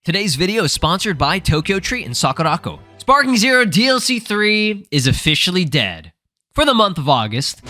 Today's video is sponsored by Tokyo Treat and Sakurako. Sparking Zero DLC 3 is officially dead for the month of August.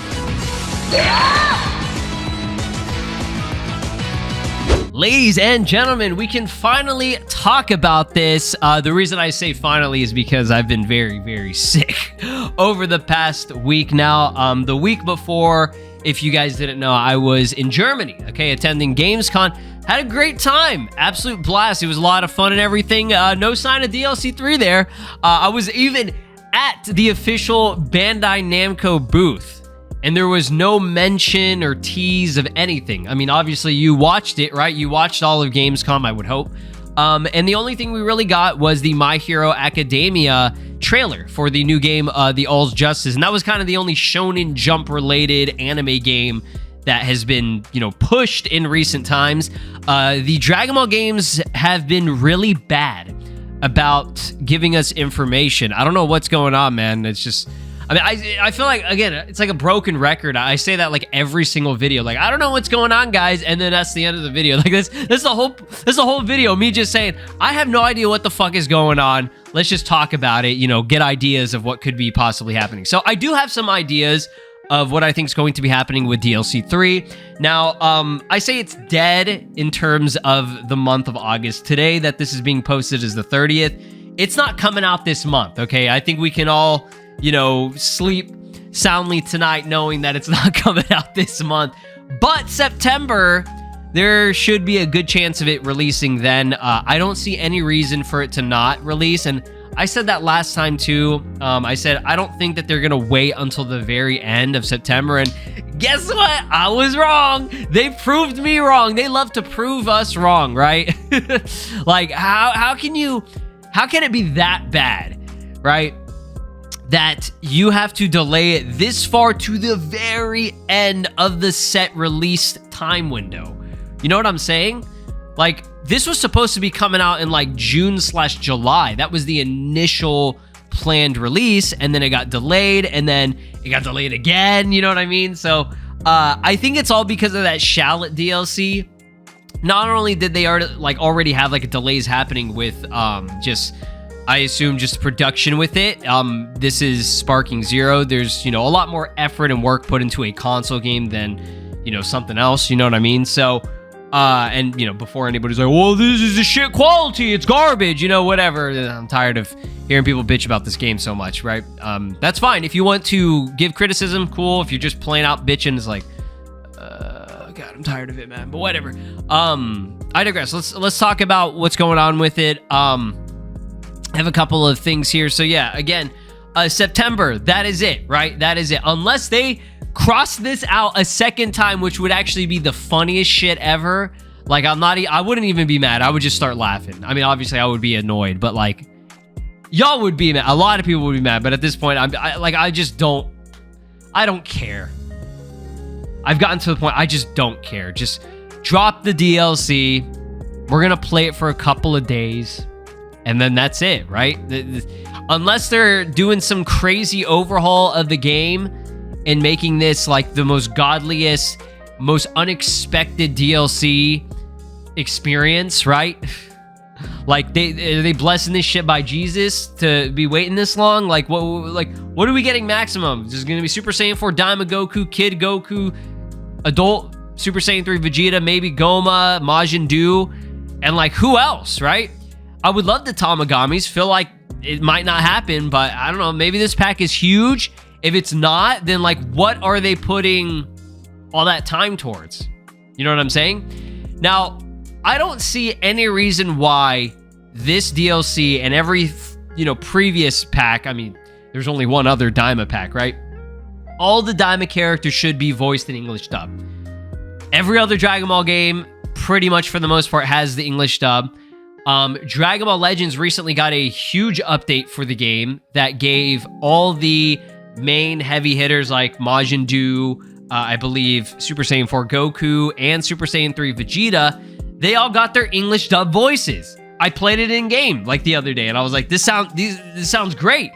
Ladies and gentlemen, we can finally talk about this. The reason I say finally is because I've been very sick over the past week now. The week before, if you guys didn't know, I was in Germany, attending Gamescom. Had a great time. Absolute blast. It was a lot of fun and everything. No sign of DLC 3 there. I was even at the official Bandai Namco booth, and there was no mention or tease of anything. I mean, obviously, you watched it, right? You watched all of Gamescom, I would hope. And the only thing we really got was the My Hero Academia trailer for the new game, The All's Justice. And that was kind of the only Shonen Jump-related anime game that has been, pushed in recent times. The Dragon Ball games have been really bad about giving us information. I don't know what's going on, man. It's just, I feel like, again, it's like a broken record. I say that like every single video. Like, I don't know what's going on, guys, and then that's the end of the video. Like this is the whole video. Me just saying, I have no idea what the fuck is going on. Let's just talk about it. Get ideas of what could be possibly happening. So I do have some ideas of what I think is going to be happening with DLC 3. Now, I say it's dead in terms of the month of August. Today that this is being posted is the 30th. It's not coming out this month, okay? I think we can all, sleep soundly tonight knowing that it's not coming out this month. But September, there should be a good chance of it releasing then. I don't see any reason for it to not release, and I said that last time too. I said, I don't think that they're going to wait until the very end of September. And guess what? I was wrong. They proved me wrong. They love to prove us wrong, right? Like, how can it be that bad, right? That you have to delay it this far to the very end of the set release time window. You know what I'm saying? Like, this was supposed to be coming out in like June/July. That was the initial planned release, and then it got delayed, and then it got delayed again. You know what I mean? So I think it's all because of that Shallot DLC. Not only did they already have like delays happening with I assume just production with it. This is Sparking Zero. There's a lot more effort and work put into a console game than something else. You know what I mean? So. And before anybody's like, well, this is a shit quality, it's garbage, whatever. I'm tired of hearing people bitch about this game so much, right? That's fine. If you want to give criticism, cool. If you're just plain out bitching, it's like, God, I'm tired of it, man. But whatever. I digress. Let's talk about what's going on with it. I have a couple of things here. So yeah, again, September, that is it, right? That is it. Unless they cross this out a second time, which would actually be the funniest shit ever. Like, I wouldn't even be mad. I would just start laughing. I mean, obviously I would be annoyed, but like, y'all would be mad. A lot of people would be mad, but at this point, I don't care. I've gotten to the point, I just don't care. Just drop the DLC. We're gonna play it for a couple of days, and then that's it, right? Unless they're doing some crazy overhaul of the game and making this like the most godliest, most unexpected DLC experience, right? Like, are they blessing this shit by Jesus to be waiting this long? Like, what are we getting maximum? Is this gonna be Super Saiyan 4 Daima Goku, Kid Goku, Adult Super Saiyan 3 Vegeta, maybe Goma, Majin Buu, and like, who else, right? I would love the Tamagamis. Feel like it might not happen, but I don't know. Maybe this pack is huge. If it's not, then like, what are they putting all that time towards? You know what I'm saying? Now, I don't see any reason why this DLC and every, previous pack, I mean, there's only one other Daima pack, right? All the Daima characters should be voiced in English dub. Every other Dragon Ball game, pretty much for the most part, has the English dub. Dragon Ball Legends recently got a huge update for the game that gave all the main heavy hitters like Majin Buu, I believe Super Saiyan 4 Goku, and Super Saiyan 3 Vegeta, they all got their English dub voices. I played it in game like the other day, and I was like, this sounds great.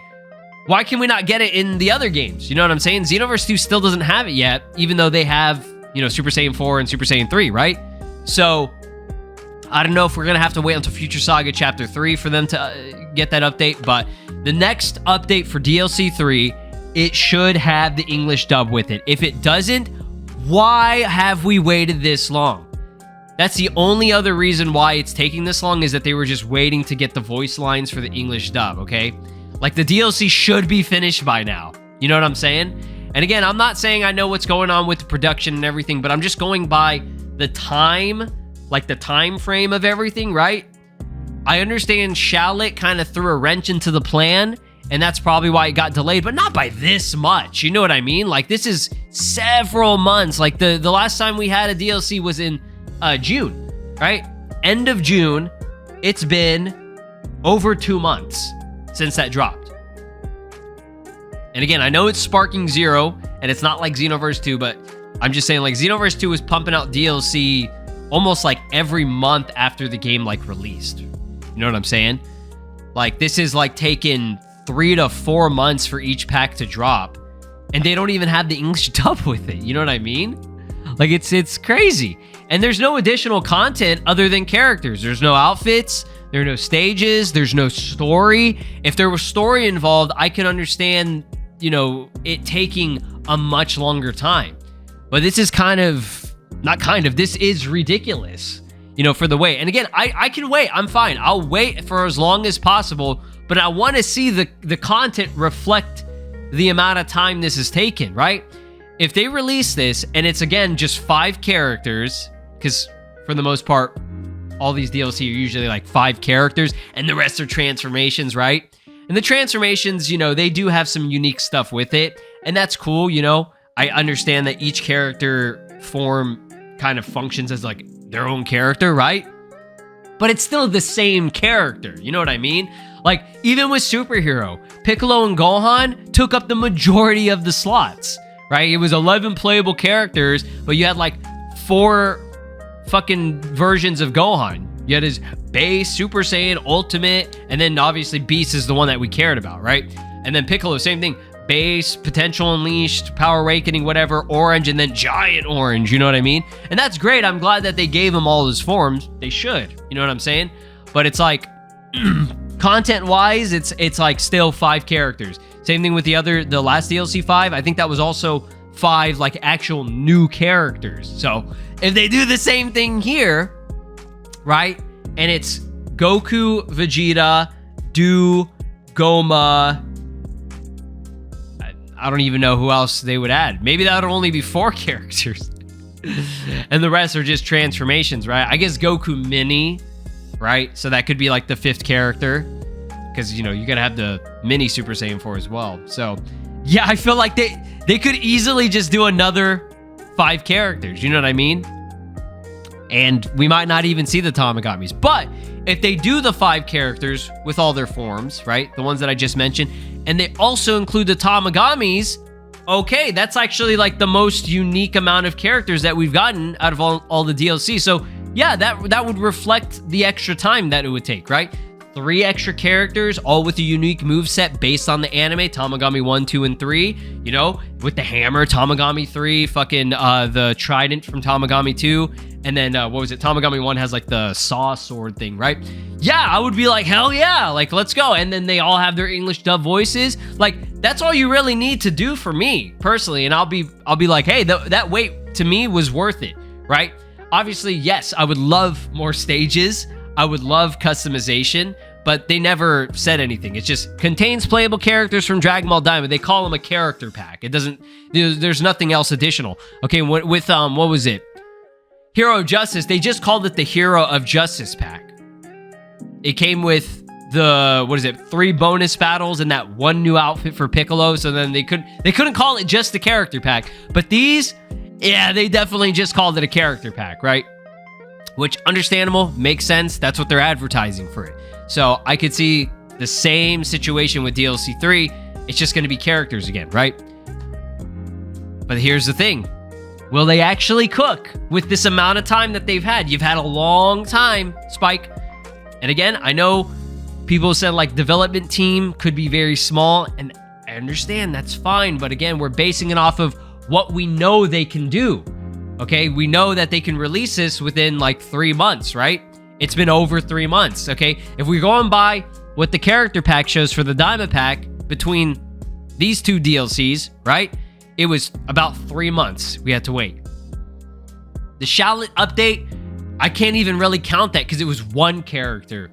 Why can we not get it in the other games? You know what I'm saying? Xenoverse 2 still doesn't have it yet, even though they have, Super Saiyan 4 and Super Saiyan 3, right? So I don't know if we're going to have to wait until Future Saga Chapter 3 for them to get that update, but the next update for DLC 3, it should have the English dub with it. If it doesn't, why have we waited this long? That's the only other reason why it's taking this long, is that they were just waiting to get the voice lines for the English dub, okay? Like, the DLC should be finished by now. You know what I'm saying? And again, I'm not saying I know what's going on with the production and everything, but I'm just going by the time, like the time frame of everything, right? I understand Shallot kind of threw a wrench into the plan, and that's probably why it got delayed, but not by this much. You know what I mean? Like, this is several months. Like, the last time we had a DLC was in June, right? End of June. It's been over 2 months since that dropped. And again, I know it's Sparking Zero, and it's not like Xenoverse 2, but I'm just saying, like, Xenoverse 2 was pumping out DLC almost like every month after the game, like, released. You know what I'm saying? Like, this is, like, taking 3 to 4 months for each pack to drop, and they don't even have the English dub with it. You know what I mean? Like, it's crazy. And there's no additional content other than characters. There's no outfits. There are no stages. There's no story. If there was story involved, I could understand, you know, it taking a much longer time. But this is this is ridiculous, you know, for the wait. And again, I can wait. I'm fine. I'll wait for as long as possible, but I want to see the content reflect the amount of time this is taken, right? If they release this and it's, again, just 5 characters, because for the most part, all these DLC are usually like 5 characters, and the rest are transformations, right? And the transformations, you know, they do have some unique stuff with it, and that's cool, you know? I understand that each character form kind of functions as like their own character, right? But it's still the same character, you know what I mean? Like, even with Superhero, Piccolo and Gohan took up the majority of the slots, right? It was 11 playable characters, but you had like 4 fucking versions of Gohan. You had his base, Super Saiyan, Ultimate, and then obviously Beast is the one that we cared about, right? And then Piccolo, same thing. Base, Potential Unleashed, Power Awakening, whatever, Orange, and then Giant Orange, you know what I mean? And that's great. I'm glad that they gave him all his forms. They should, you know what I'm saying? But it's like, content-wise, it's like still 5 characters. Same thing with the last DLC 5. I think that was also 5 like actual new characters. So if they do the same thing here, right? And it's Goku, Vegeta, Do, Goma. I don't even know who else they would add. Maybe that would only be 4 characters. And the rest are just transformations, right? I guess Goku Mini, right? So that could be like the 5th character. Because, you know, you gotta have the Mini Super Saiyan 4 as well. So, yeah, I feel like they could easily just do another 5 characters. You know what I mean? And we might not even see the Tamagamis. But if they do the 5 characters with all their forms, right? The ones that I just mentioned, and they also include the Tamagamis, okay, that's actually like the most unique amount of characters that we've gotten out of all the DLC. So yeah, that would reflect the extra time that it would take, right? 3 extra characters, all with a unique moveset based on the anime, Tamagami 1, 2, and 3, you know, with the hammer, Tamagami 3, fucking the trident from Tamagami 2, and then, what was it, Tamagami 1 has, like, the saw sword thing, right? Yeah, I would be like, hell yeah, like, let's go, and then they all have their English dub voices, like, that's all you really need to do for me, personally, and I'll be like, hey, that wait, to me, was worth it, right? Obviously, yes, I would love more stages, I would love customization, but they never said anything. It just contains playable characters from Dragon Ball Diamond. They call them a character pack. It doesn't, there's nothing else additional. Okay, with, what was it? Hero of Justice, they just called it the Hero of Justice pack. It came with the, 3 bonus battles and that 1 new outfit for Piccolo, so then they couldn't call it just the character pack. But these, yeah, they definitely just called it a character pack, right? Which, understandable, makes sense. That's what they're advertising for it. So I could see the same situation with DLC 3. It's just going to be characters again, right? But here's the thing. Will they actually cook with this amount of time that they've had? You've had a long time, Spike. And again, I know people said like development team could be very small, and I understand that's fine. But again, we're basing it off of what we know they can do. Okay, we know that they can release this within like 3 months, right? It's been over 3 months, okay? If we go and buy what the character pack shows for the Diamond Pack between these 2 DLCs, right? It was about 3 months we had to wait. The Shallot update, I can't even really count that because it was 1 character.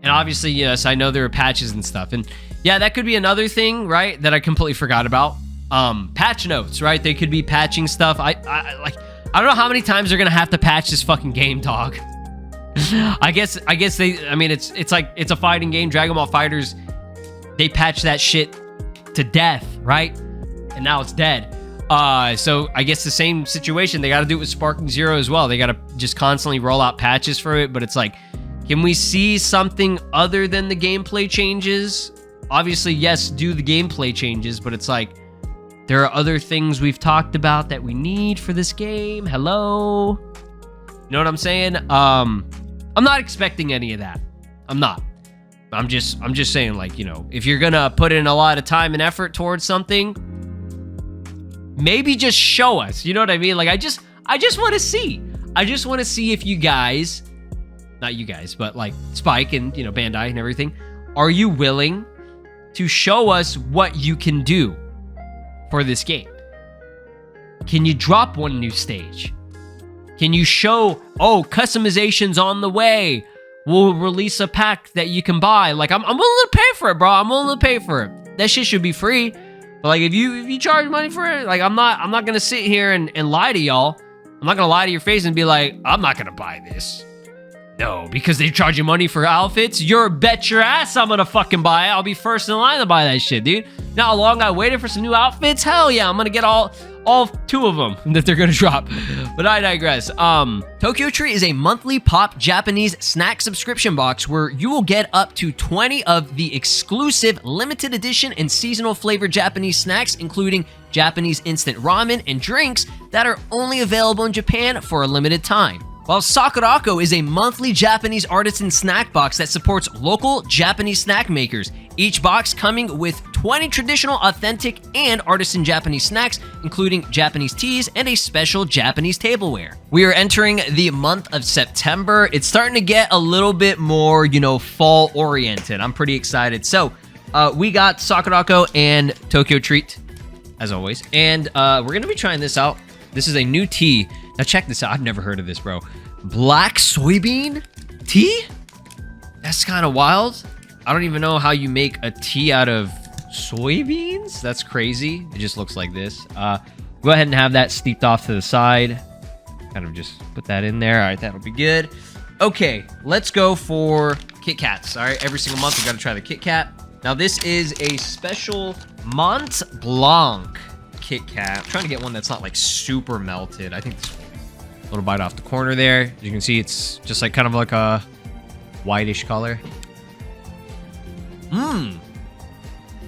And obviously, yes, I know there are patches and stuff. And yeah, that could be another thing, right? That I completely forgot about. Patch notes, right? They could be patching stuff. I don't know how many times they're gonna have to patch this fucking game, dog. I guess they, I mean, it's like, it's a fighting game, Dragon Ball FighterZ. They patched that shit to death, right? And now it's dead. So I guess the same situation. They got to do it with Sparking Zero as well. They got to just constantly roll out patches for it. But it's like, can we see something other than the gameplay changes? Obviously, yes, do the gameplay changes, but it's like, there are other things we've talked about that we need for this game. Hello? You know what I'm saying? I'm not expecting any of that. I'm not. I'm just saying, like, you know, if you're gonna put in a lot of time and effort towards something, maybe just show us. You know what I mean? Like, I just want to see. I just want to see if you guys, not you guys, but like Spike and, you know, Bandai and everything, are you willing to show us what you can do for this game? Can you drop one new stage? Can you show, oh, customization's on the way? We'll release a pack that you can buy. Like, I'm willing to pay for it, bro. I'm willing to pay for it. That shit should be free. But like, if you charge money for it, like, I'm not gonna sit here and lie to y'all. I'm not gonna lie to your face and be like, I'm not gonna buy this. No, because they charge you money for outfits. You're bet your ass I'm gonna fucking buy it. I'll be first in line to buy that shit, dude. You know how long I waited for some new outfits? Hell yeah, I'm gonna get all 2 of them that they're gonna drop. But I digress. Tokyo Treat is a monthly pop Japanese snack subscription box where you will get up to 20 of the exclusive limited edition and seasonal flavored Japanese snacks, including Japanese instant ramen and drinks that are only available in Japan for a limited time. While Sakurako is a monthly Japanese artisan snack box that supports local Japanese snack makers, each box coming with 20 traditional, authentic, and artisan Japanese snacks, including Japanese teas and a special Japanese tableware. We are entering the month of September. It's starting to get a little bit more, you know, fall-oriented. I'm pretty excited. So, we got Sakurako and Tokyo Treat, as always, and we're going to be trying this out. This is a new tea. Now check this out. I've never heard of this, bro. Black soybean tea? That's kind of wild. I don't even know how you make a tea out of soybeans. That's crazy. It just looks like this. Go ahead and have that steeped off to the side. Kind of just put that in there. All right, that'll be good. Okay, let's go for Kit Kats. All right, every single month we got to try the Kit Kat. Now this is a special Mont Blanc Kit Kat. I'm trying to get one that's not like super melted. I think this little bite off the corner there. As you can see, it's just like kind of like a whitish color.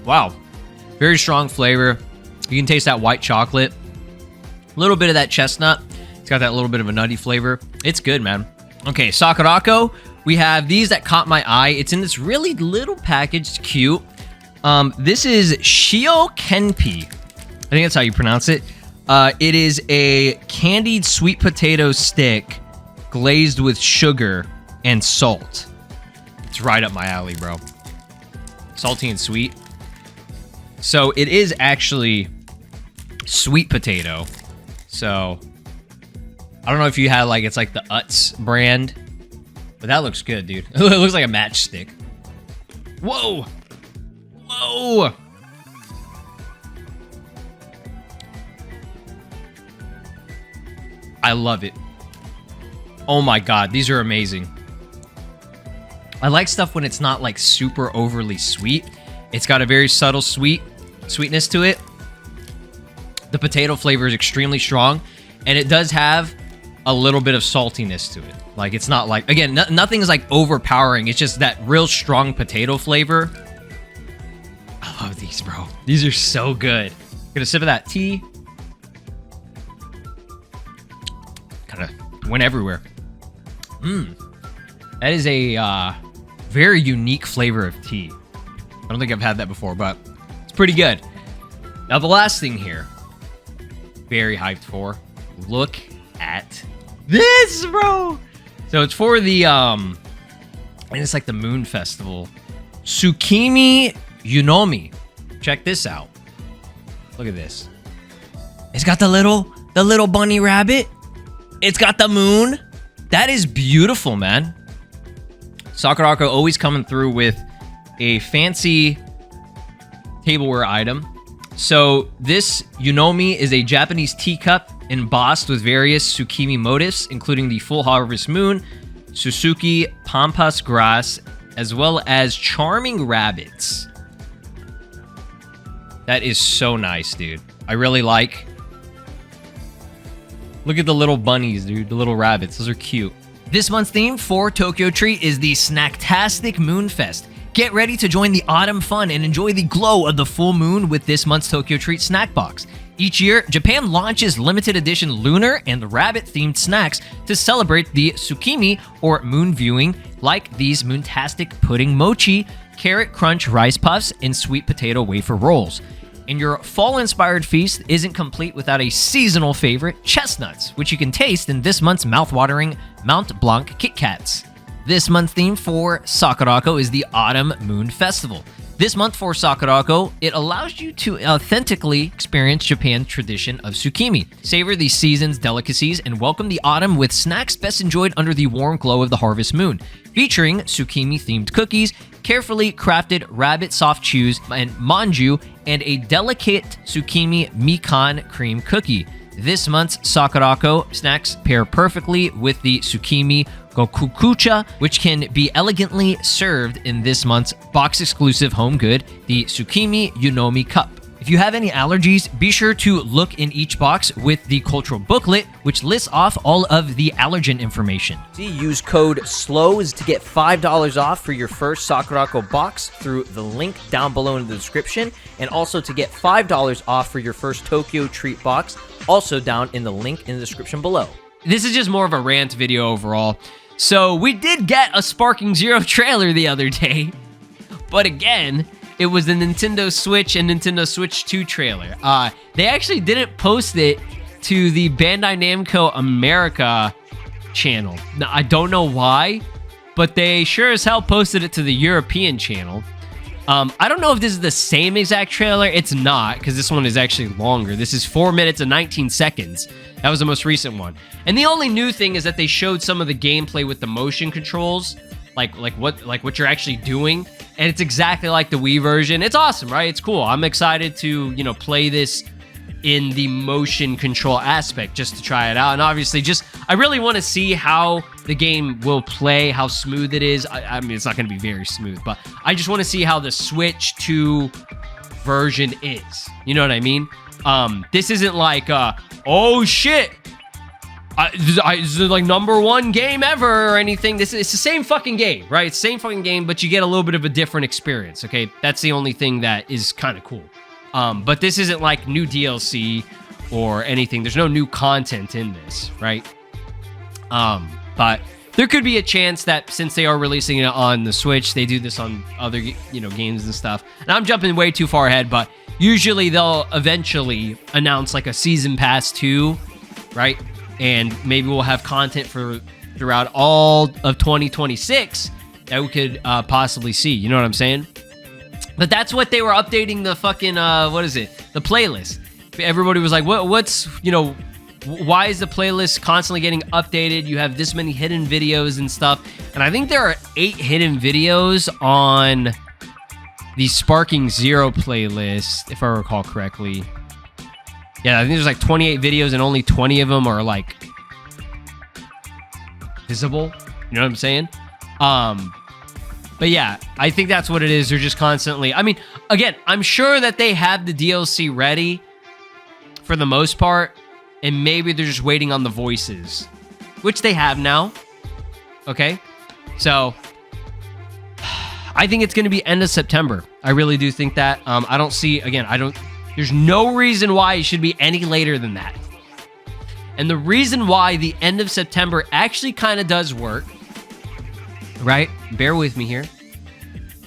Wow. Very strong flavor. You can taste that white chocolate. A little bit of that chestnut. It's got that little bit of a nutty flavor. It's good, man. Okay, Sakurako. We have these that caught my eye. It's in this really little package. It's cute. This is Shio Kenpi. I think that's how you pronounce it. It is a candied sweet potato stick glazed with sugar and salt. It's right up my alley, bro. Salty and sweet. So it is actually sweet potato. So I don't know if you had like, it's like the Utz brand, but that looks good, dude. It looks like a matchstick. Whoa. Whoa. I love it. Oh my God, these are amazing. I like stuff when it's not like super overly sweet. It's got a very subtle sweetness to it. The potato flavor is extremely strong, and it does have a little bit of saltiness to it. Like, it's not like, again, nothing is like overpowering. It's just that real strong potato flavor. I love these, bro. These are so good. Get a sip of that tea. Kind of went everywhere. That is a very unique flavor of tea. I don't think I've had that before, but it's pretty good. Now, the last thing here, very hyped for. Look at this, bro. So it's for the, and it's like the Moon Festival. Tsukimi Yunomi. Check this out. Look at this. It's got the little bunny rabbit. It's got the moon. That is beautiful, man. Sakurako always coming through with a fancy tableware item. So this Yunomi is a Japanese teacup embossed with various tsukimi motifs, including the full harvest moon, Suzuki pampas grass, as well as charming rabbits. That is so nice, dude. I really like. Look at the little bunnies, dude. The little rabbits. Those are cute. This month's theme for Tokyo Treat is the Snacktastic Moonfest. Get ready to join the autumn fun and enjoy the glow of the full moon with this month's Tokyo Treat snack box. Each year, Japan launches limited edition lunar and rabbit-themed snacks to celebrate the tsukimi, or moon viewing, like these moontastic pudding mochi, carrot crunch rice puffs, and sweet potato wafer rolls. And your fall-inspired feast isn't complete without a seasonal favorite, chestnuts, which you can taste in this month's mouth-watering Mount Blanc Kit Kats. This month's theme for Sakurako is the Autumn Moon Festival. This month for Sakurako, it allows you to authentically experience Japan's tradition of tsukimi, savor the season's delicacies, and welcome the autumn with snacks best enjoyed under the warm glow of the harvest moon, featuring tsukimi-themed cookies, carefully crafted rabbit soft chews and manju, and a delicate tsukimi mikan cream cookie. This month's Sakurako snacks pair perfectly with the tsukimi gokukucha, which can be elegantly served in this month's box-exclusive home good, the Tsukimi Yunomi Cup. If you have any allergies, be sure to look in each box with the cultural booklet, which lists off all of the allergen information. Use code SLOWS to get $5 off for your first Sakurako box through the link down below in the description, and also to get $5 off for your first Tokyo Treat box, also down in the link in the description below. This is just more of a rant video overall. So we did get a Sparking Zero trailer the other day, but again, it was the Nintendo Switch and Nintendo Switch 2 trailer. They actually didn't post it to the Bandai Namco America channel. Now, I don't know why, but they sure as hell posted it to the European channel. I don't know if this is the same exact trailer. It's not, because this one is actually longer. This is 4 minutes and 19 seconds. That was the most recent one. And the only new thing is that they showed some of the gameplay with the motion controls, like what you're actually doing, and it's exactly like the Wii version. It's awesome, right? It's cool. I'm excited to, you know, play this in the motion control aspect just to try it out. And obviously, I really want to see how the game will play, how smooth it is. I mean, it's not going to be very smooth, but I just want to see how the Switch 2 version is. You know what I mean? This isn't like, oh shit, this is like #1 game ever or anything. It's the same fucking game, right? It's the same fucking game, but you get a little bit of a different experience, okay? That's the only thing that is kind of cool. But this isn't like new DLC or anything. There's no new content in this, right? But there could be a chance that since they are releasing it on the Switch, they do this on other, you know, games and stuff. And I'm jumping way too far ahead, but usually they'll eventually announce like a Season Pass 2, right? And maybe we'll have content for throughout all of 2026 that we could possibly see. You know what I'm saying? But that's what they were updating the fucking, the playlist. Everybody was like, what's, you know, why is the playlist constantly getting updated? You have this many hidden videos and stuff. And I think there are 8 hidden videos on the Sparking Zero playlist, if I recall correctly. Yeah, I think there's like 28 videos and only 20 of them are like visible. You know what I'm saying? But yeah, I think that's what it is. They're just constantly, I mean, again, I'm sure that they have the DLC ready for the most part, and maybe they're just waiting on the voices, which they have now. Okay? So I think it's going to be end of September. I really do think that. I don't see, again, there's no reason why it should be any later than that. And the reason why the end of September actually kind of does work, right? Bear with me here.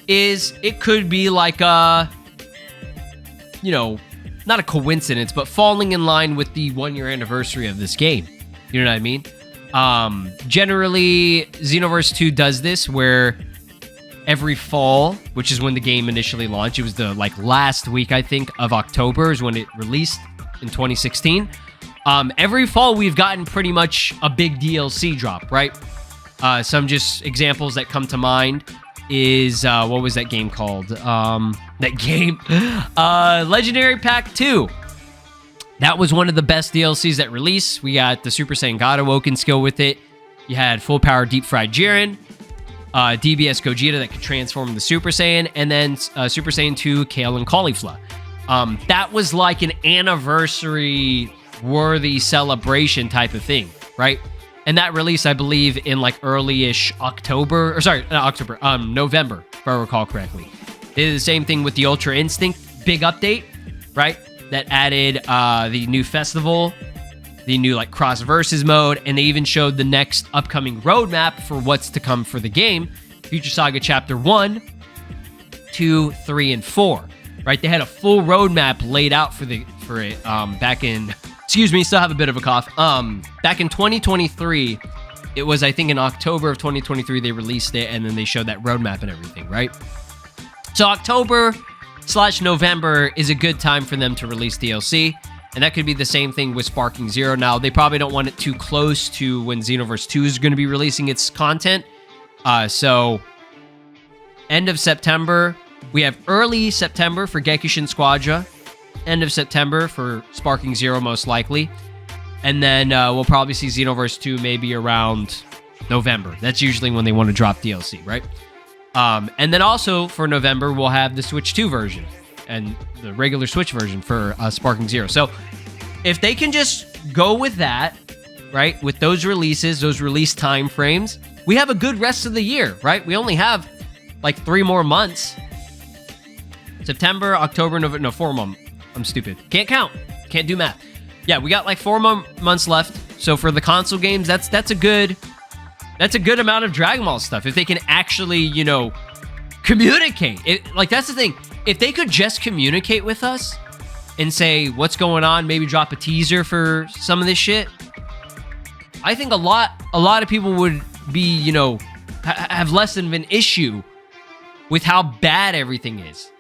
Is it could be like a, you know, not a coincidence, but falling in line with the 1-year anniversary of this game. You know what I mean? Generally, Xenoverse 2 does this where every fall, which is when the game initially launched, it was the like last week, I think, of October is when it released in 2016. Every fall, we've gotten pretty much a big DLC drop, right? Some just examples that come to mind is, what was that game called? Legendary Pack 2. That was one of the best DLCs that released. We got the Super Saiyan God Awoken skill with it. You had Full Power Deep Fried Jiren, DBS Gogeta that could transform into Super Saiyan, and then Super Saiyan 2 Kale and Caulifla. That was like an anniversary-worthy celebration type of thing, right? And that released, I believe, in like early-ish October, or sorry, not October, November, if I recall correctly. They did the same thing with the Ultra Instinct big update, right? That added the new festival, the new like cross versus mode, and they even showed the next upcoming roadmap for what's to come for the game. Future Saga Chapter 1, 2, 3, and 4. Right? They had a full roadmap laid out for it back in, excuse me, still have a bit of a cough. Back in 2023, it was, I think in October of 2023, they released it, and then they showed that roadmap and everything, right? So October/November is a good time for them to release DLC, and that could be the same thing with Sparking Zero. Now, they probably don't want it too close to when Xenoverse 2 is going to be releasing its content. So, end of September, we have early September for Gekushin Squadra, end of September for Sparking Zero most likely, and then we'll probably see Xenoverse 2 maybe around November. That's usually when they want to drop DLC, right? And then also for November, we'll have the Switch 2 version and the regular Switch version for Sparking Zero. So if they can just go with that, right, with those releases, those release time frames, we have a good rest of the year, right? We only have like 3 more months. September, October, November, no, 4 months. I'm stupid. Can't count. Can't do math. Yeah, we got like 4 months left. So for the console games, that's a good amount of Dragon Ball stuff. If they can actually, you know, communicate. Like, that's the thing. If they could just communicate with us and say what's going on, maybe drop a teaser for some of this shit, I think a lot of people would be, you know, have less of an issue with how bad everything is.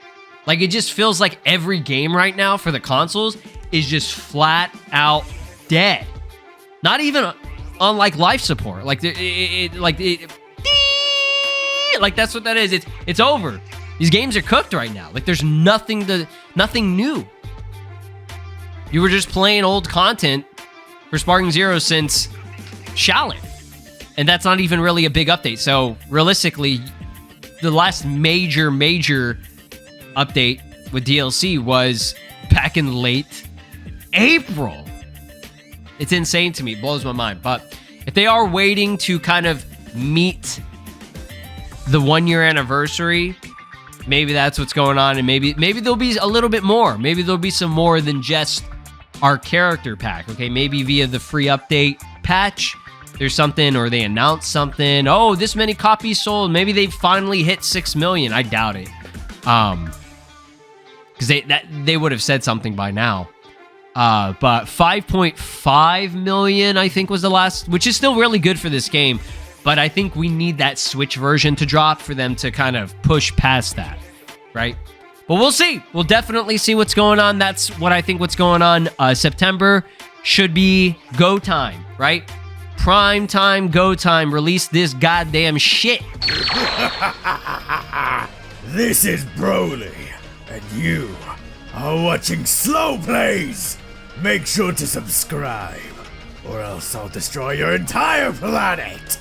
Like, it just feels like every game right now for the consoles is just flat out dead. Not even on like life support. Like that's what that is. It's over. These games are cooked right now. Like, there's nothing new. You were just playing old content for Sparking Zero since Shallot, and that's not even really a big update. So realistically, the last major update with DLC was back in late April. It's insane to me. It blows my mind. But if they are waiting to kind of meet the 1-year anniversary, maybe that's what's going on, and maybe there'll be a little bit more. Maybe there'll be some more than just our character pack. Okay, maybe via the free update patch, there's something, or they announce something. Oh, this many copies sold. Maybe they finally hit 6 million. I doubt it. Because they would have said something by now. But 5.5 million, I think, was the last, which is still really good for this game. But I think we need that Switch version to drop for them to kind of push past that, right? But we'll see. We'll definitely see what's going on. That's what I think what's going on. September should be go time, right? Prime time, go time. Release this goddamn shit. This is Broly, and you are watching SLOplays. Make sure to subscribe, or else I'll destroy your entire planet.